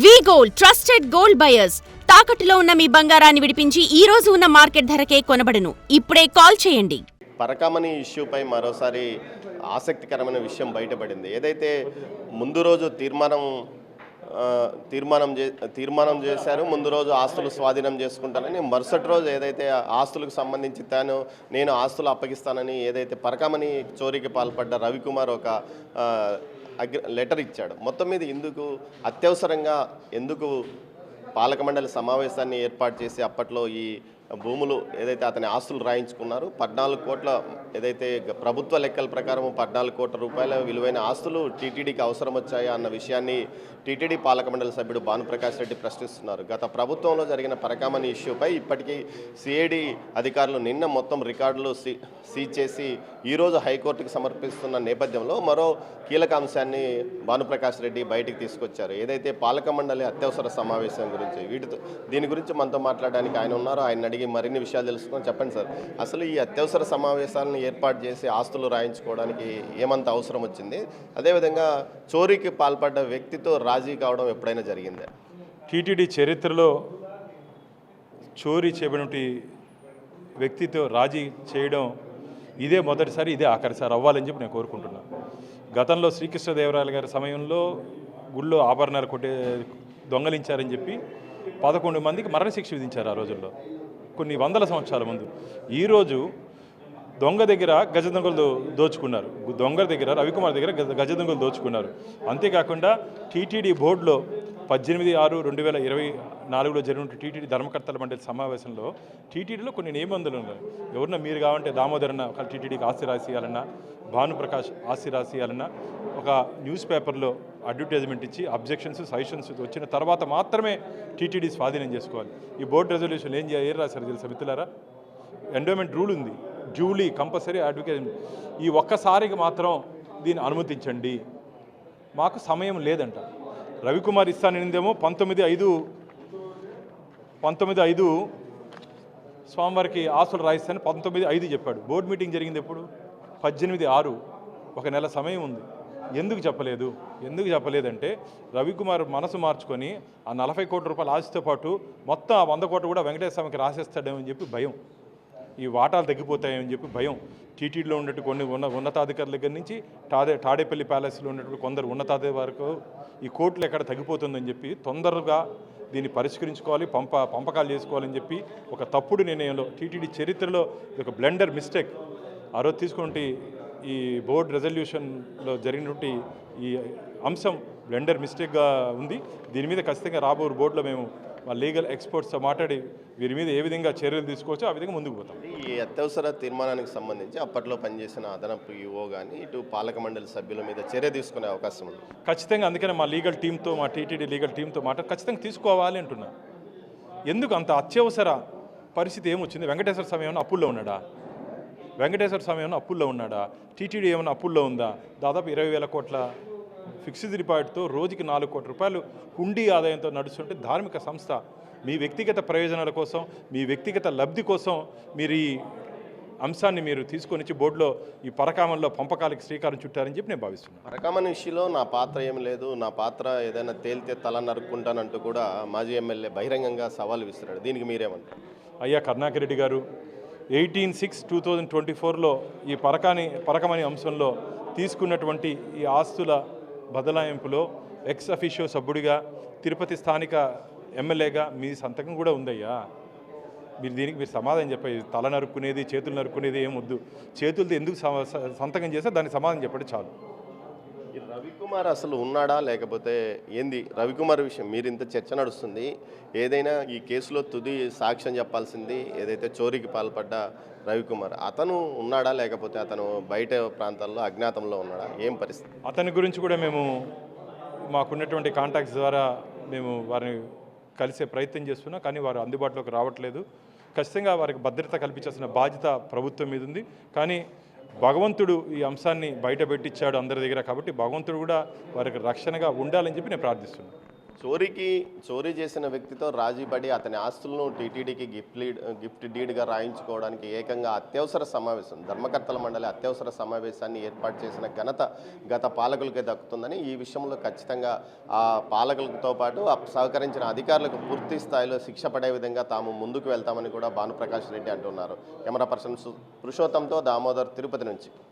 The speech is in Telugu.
వి గోల్డ్ ట్రస్టెడ్ గోల్డ్ బయర్స్ తాకట్టులో ఉన్న మీ బంగారాన్ని విడిపించి ఈ రోజు ఉన్న మార్కెట్ ధరకే కొనబడును. ఇప్పుడే కాల్ చేయండి. పరకామణి ఇష్యూపై మరోసారి ఆసక్తికరమైన విషయం బయటపడింది. ఏదైతే ముందు రోజు తీర్మానం చేశారు, ముందు రోజు ఆస్తులు స్వాధీనం చేసుకుంటానని, మరుసటి రోజు ఏదైతే ఆస్తులకు సంబంధించి నేను ఆస్తులు అప్పగిస్తానని ఏదైతే పరకామణి చోరీకి పాల్పడ్డ రవికుమార్ ఒక లెటర్ ఇచ్చాడు. మొత్తం మీద అత్యవసరంగా ఎందుకు పాలక మండలి సమావేశాన్ని ఏర్పాటు చేసి అప్పట్లో ఈ భూములు ఏదైతే అతని ఆస్తులు రాయించుకున్నారు, 14 కోట్ల ఏదైతే ప్రభుత్వ లెక్కల ప్రకారం 14 కోట్ల రూపాయల విలువైన ఆస్తులు టీటీడీకి అవసరం వచ్చాయా అన్న విషయాన్ని టీటీడీ పాలక మండలి సభ్యుడు భానుప్రకాష్ రెడ్డి ప్రశ్నిస్తున్నారు. గత ప్రభుత్వంలో జరిగిన పరకామణి ఇష్యూపై ఇప్పటికీ సిఐడి అధికారులు నిన్న మొత్తం రికార్డులు సీజ్ చేసి ఈరోజు హైకోర్టుకు సమర్పిస్తున్న నేపథ్యంలో మరో కీలక అంశాన్ని భానుప్రకాష్ రెడ్డి బయటికి తీసుకొచ్చారు. ఏదైతే పాలక మండలి అత్యవసర సమావేశం గురించి దీని గురించి మనతో మాట్లాడడానికి ఆయన ఉన్నారు. ఆయన అడిగి మరిన్ని విషయాలు తెలుసుకొని చెప్పండి సార్, అసలు ఈ అత్యవసర సమావేశాలను ఏర్పాటు చేసి ఆస్తులు రాయించుకోవడానికి ఏమంత అవసరం వచ్చింది? అదేవిధంగా చోరీకి పాల్పడ్డ వ్యక్తితో రాజీ కావడం ఎప్పుడైనా జరిగిందా? టీటీడీ చరిత్రలో చోరీ చేయబడిన వ్యక్తితో రాజీ చేయడం ఇదే మొదటిసారి, ఇదే ఆఖరిసారి అవ్వాలని చెప్పి నేను కోరుకుంటున్నాను. గతంలో శ్రీకృష్ణదేవరాయల గారి సమయంలో గుళ్ళో ఆభరణాలు దొంగలించారని చెప్పి 11 మందికి మరణశిక్ష విధించారు ఆ రోజుల్లో, కొన్ని వందల సంవత్సరాల ముందు. ఈరోజు దొంగ దగ్గర గజ దొంగలు దోచుకున్నారు, దొంగ దగ్గర రవికుమార్ దగ్గర గజ దొంగలు దోచుకున్నారు. అంతేకాకుండా టీటీడీ బోర్డులో 18/6/2024లో జరిగిన టీటీడీ ధర్మకర్తల మండలి సమావేశంలో టీటీడీలో కొన్ని నిబంధనలు ఉన్నాయి. ఎవరన్నా మీరు కావంటే దామోదరన్న ఒక టీటీడీకి ఆస్తి రాసియాలన్నా, భానుప్రకాష్ ఆస్తి రాసియాలన్నా ఒక న్యూస్ పేపర్లో అడ్వర్టైజ్మెంట్ ఇచ్చి అబ్జెక్షన్స్ సజెషన్స్ వచ్చిన తర్వాత మాత్రమే టీటీడీ స్వాధీనం చేసుకోవాలి. ఈ బోర్డు రెజల్యూషన్ ఏం రాశారు తెలుసా మిత్రులారా? ఎండోమెంట్ రూల్ ఉంది, డ్యూలీ కంపల్సరీ అడ్వకేట్. ఈ ఒక్కసారికి మాత్రం దీన్ని అనుమతించండి, మాకు సమయం లేదంట. రవికుమార్ ఇస్తానేందేమో 19/5 స్వామివారికి ఆస్తులు రాయిస్తాను 19/5 చెప్పాడు. బోర్డు మీటింగ్ జరిగింది ఎప్పుడు? 18/6, ఒక నెల సమయం ఉంది. ఎందుకు చెప్పలేదంటే రవికుమార్ మనసు మార్చుకొని ఆ 40 కోట్ల రూపాయల ఆస్తితో పాటు మొత్తం ఆ 100 కోట్లు కూడా వెంకటేశ్వర స్వామికి రాసేస్తాడేమని చెప్పి భయం, ఈ వాటాలు తగ్గిపోతాయని చెప్పి భయం. టీటీడీలో ఉన్నట్టు కొన్ని ఉన్నతాధికారుల దగ్గర నుంచి తాడేపల్లి ప్యాలెస్లో ఉన్నటువంటి కొందరు ఉన్నతాధికారుల వరకు ఈ కోర్టులు ఎక్కడ తగ్గిపోతుందని చెప్పి తొందరగా దీన్ని పరిష్కరించుకోవాలి, పంపకాలు చేసుకోవాలని చెప్పి ఒక తప్పుడు నిర్ణయంలో టీటీడీ చరిత్రలో ఒక బ్లెండర్ మిస్టేక్ ఆ రోజు తీసుకుంటే ఈ బోర్డు రెజల్యూషన్లో జరిగినటువంటి ఈ అంశం బ్లెండర్ మిస్టేక్గా ఉంది. దీని మీద ఖచ్చితంగా రాబోయే బోర్డులో మేము మా లీగల్ ఎక్స్పర్ట్స్తో మాట్లాడి వీరి మీద ఏ విధంగా చర్యలు తీసుకోవచ్చో ఆ విధంగా ముందుకు పోతాం. ఈ అత్యవసర తీర్మానానికి సంబంధించి అప్పట్లో పనిచేసిన అదనపు ఈఓ కానీ ఇటు పాలక మండలి సభ్యుల మీద చర్య తీసుకునే అవకాశం ఉంది ఖచ్చితంగా. అందుకనే మా లీగల్ టీంతో, మా టీటీడీ లీగల్ టీంతో ఖచ్చితంగా తీసుకోవాలి అంటున్నా. ఎందుకు అంత అత్యవసర పరిస్థితి ఏమొచ్చింది? వెంకటేశ్వర స్వామి ఏమైనా అప్పుల్లో ఉన్నాడా? టీటీడీ ఏమైనా అప్పుల్లో ఉందా? దాదాపు 20,000 కోట్ల ఫిక్స్డ్ డిపాజిట్తో రోజుకి 4 కోట్ల రూపాయలు హుండీ ఆదాయంతో నడుస్తుంటే ధార్మిక సంస్థ మీ వ్యక్తిగత ప్రయోజనాల కోసం, మీ వ్యక్తిగత లబ్ధి కోసం మీరు ఈ అంశాన్ని మీరు తీసుకొని వచ్చి బోర్డులో ఈ పరకామణిలో పంపకాలకి శ్రీకారం చుట్టారని చెప్పి నేను భావిస్తున్నాను. పరకామణి ఇష్యూలో నా పాత్ర ఏం లేదు, నా పాత్ర ఏదైనా తేలితే తల నరుక్కుంటానంటూ కూడా మాజీ ఎమ్మెల్యే బహిరంగంగా సవాలు విసిరాడు. దీనికి మీరేమంటారు? అయ్యా కరుణాకర్ రెడ్డి గారు 18/6/2024లో ఈ పరకామణి అంశంలో తీసుకున్నటువంటి ఈ ఆస్తుల బదలాయింపులో ఎక్స్ అఫీషియో సభ్యుడిగా, తిరుపతి స్థానిక ఎమ్మెల్యేగా మీ సంతకం కూడా ఉందయ్యా. దీనికి మీరు సమాధానం చెప్పండి. తల నరుక్కునేది, చేతులు నరుక్కునేది ఏం వద్దు. చేతులతో ఎందుకు సంతకం చేస్తే దానికి సమాధానం చెప్పండి చాలు. ఈ రవికుమార్ అసలు ఉన్నాడా లేకపోతే ఏంది? రవికుమార్ విషయం మీరు ఇంత చర్చ నడుస్తుంది, ఏదైనా ఈ కేసులో తుది సాక్ష్యం చెప్పాల్సింది ఏదైతే చోరీకి పాల్పడ్డ రవికుమార్, అతను ఉన్నాడా లేకపోతే అతను బయట ప్రాంతాల్లో అజ్ఞాతంలో ఉన్నాడా? ఏం పరిస్థితి? అతని గురించి కూడా మేము మాకున్నటువంటి కాంటాక్ట్స్ ద్వారా మేము వారిని కలిసే ప్రయత్నం చేస్తున్నాం, కానీ వారు అందుబాటులోకి రావట్లేదు. ఖచ్చితంగా వారికి భద్రత కల్పించాల్సిన బాధ్యత ప్రభుత్వం మీద ఉంది. కానీ భగవంతుడు ఈ అంశాన్ని బయట పెట్టించాడు అందరి దగ్గర, కాబట్టి భగవంతుడు కూడా వారికి రక్షణగా ఉండాలని చెప్పి నేను ప్రార్థిస్తున్నాను. చోరీ చేసిన వ్యక్తితో రాజీపడి అతని ఆస్తులను టీటీడీకి గిఫ్ట్ డీడ్గా రాయించుకోవడానికి ఏకంగా అత్యవసర సమావేశం ధర్మకర్తల మండలి అత్యవసర సమావేశాన్ని ఏర్పాటు చేసిన ఘనత గత పాలకులకే దక్కుతుందని, ఈ విషయంలో ఖచ్చితంగా ఆ పాలకులతో పాటు సహకరించిన అధికారులకు పూర్తి స్థాయిలో శిక్ష పడే విధంగా తాము ముందుకు వెళ్తామని కూడా భానుప్రకాష్ రెడ్డి అంటున్నారు. కెమెరా పర్సన్ పురుషోత్తంతో దామోదర్, తిరుపతి నుంచి.